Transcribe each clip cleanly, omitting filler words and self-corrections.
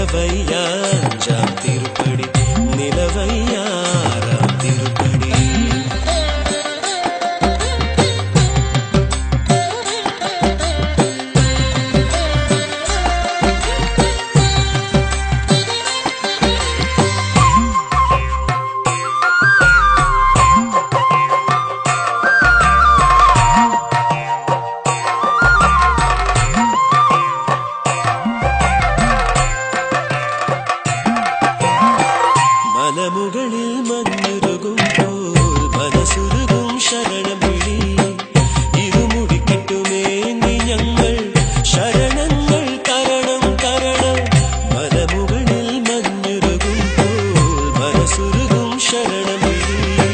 நிலவையா அஞ்சாம் திருப்படி நிலவையா ஆறாம் திருப்படி மலமுகளில் மண்ணுருகும் போல் മനസുരുകും ശരണം വിളി ഇരുമുടി കിട്ടുമേന്തി ഞങ്ങൾ ശരണങ്ങൾ തരണം തരണം മലമുകളിൽ മഞ്ഞുരുകും പോൽ മനസുരുകും ശരണം വിളി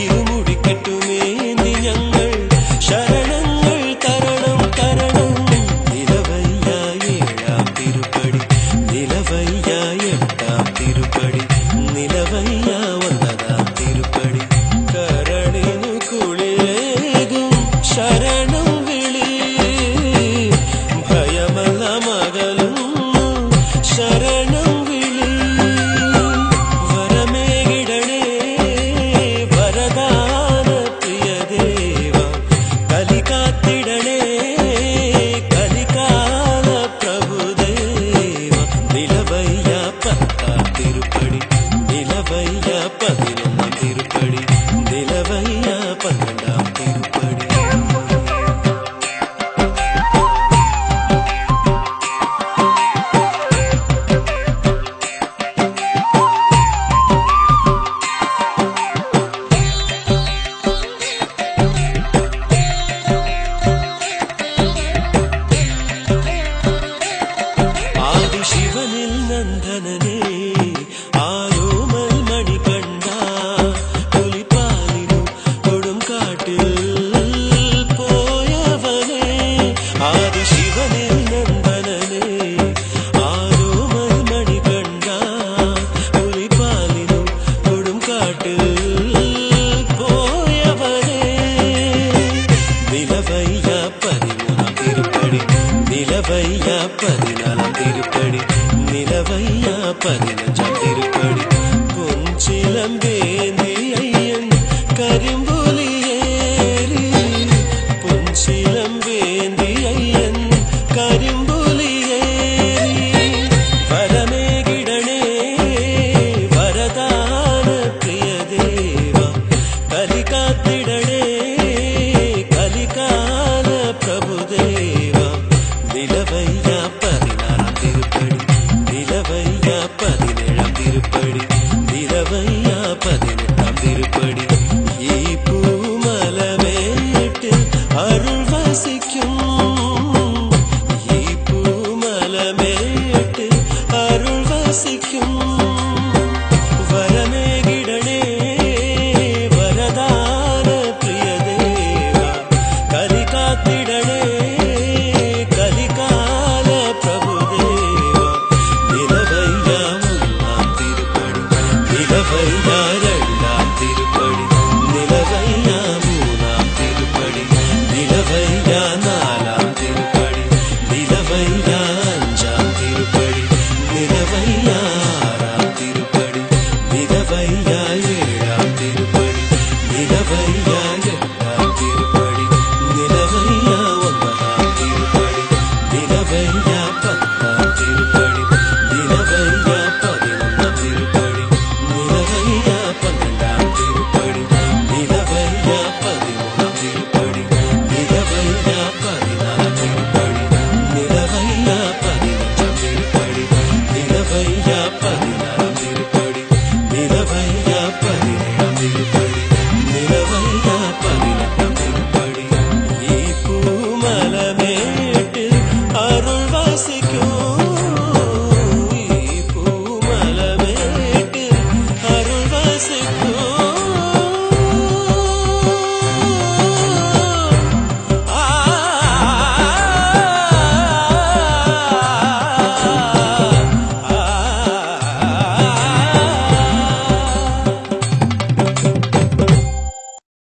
ഇരുമുടി കിട്ടുമേന്തി ഞങ്ങൾ ശരണങ്ങൾ തരണം തരണം നിലവയ്യ ഏഴാം തിരുപ്പടി നിലവയ്യ എട്ടാം തിരുപ്പടി നിലവയ്യ ഒന്നതാം തിരുപ്പടി കരണിനു കുളിരേകും ശരണം വിളി ഭയമല്ല മകളും ശരണം വിളി വരമേകിടണേ വരദാന പ്രിയ ദേവ കലികാത്തിടണേ കലികാല പ്രഭുദേവ നിലവയ്യ പത്താം തിരുപ്പടി നിലവയ്യ പതിനൊന്നാം തിരുപ്പടി നിലവയ്യ പന്ത്രണ്ടാം തിരുപ്പടി ആദിശിവനിൽ നന്ദനനേ ആരോമൽ മണികണ്ഠ പുലിപ്പാലിനു കൊടുങ്കാട്ടിൽ പോയവനേ ആദിശിവനിൽ നന്ദനനേ ആരോമൽ മണികണ്ഠ പുലിപ്പാലിനു കൊടുങ്കാട്ടിൽ പോയവനേ നിലവയ്യ പതിമൂന്നാം തിരുപ്പടി നിലവയ്യ പതിനാലാം തിരുപ്പടി നിലവയ്യ പതിനഞ്ചാം തിരുപ്പടി പൊൻചിലമ്പേന്തി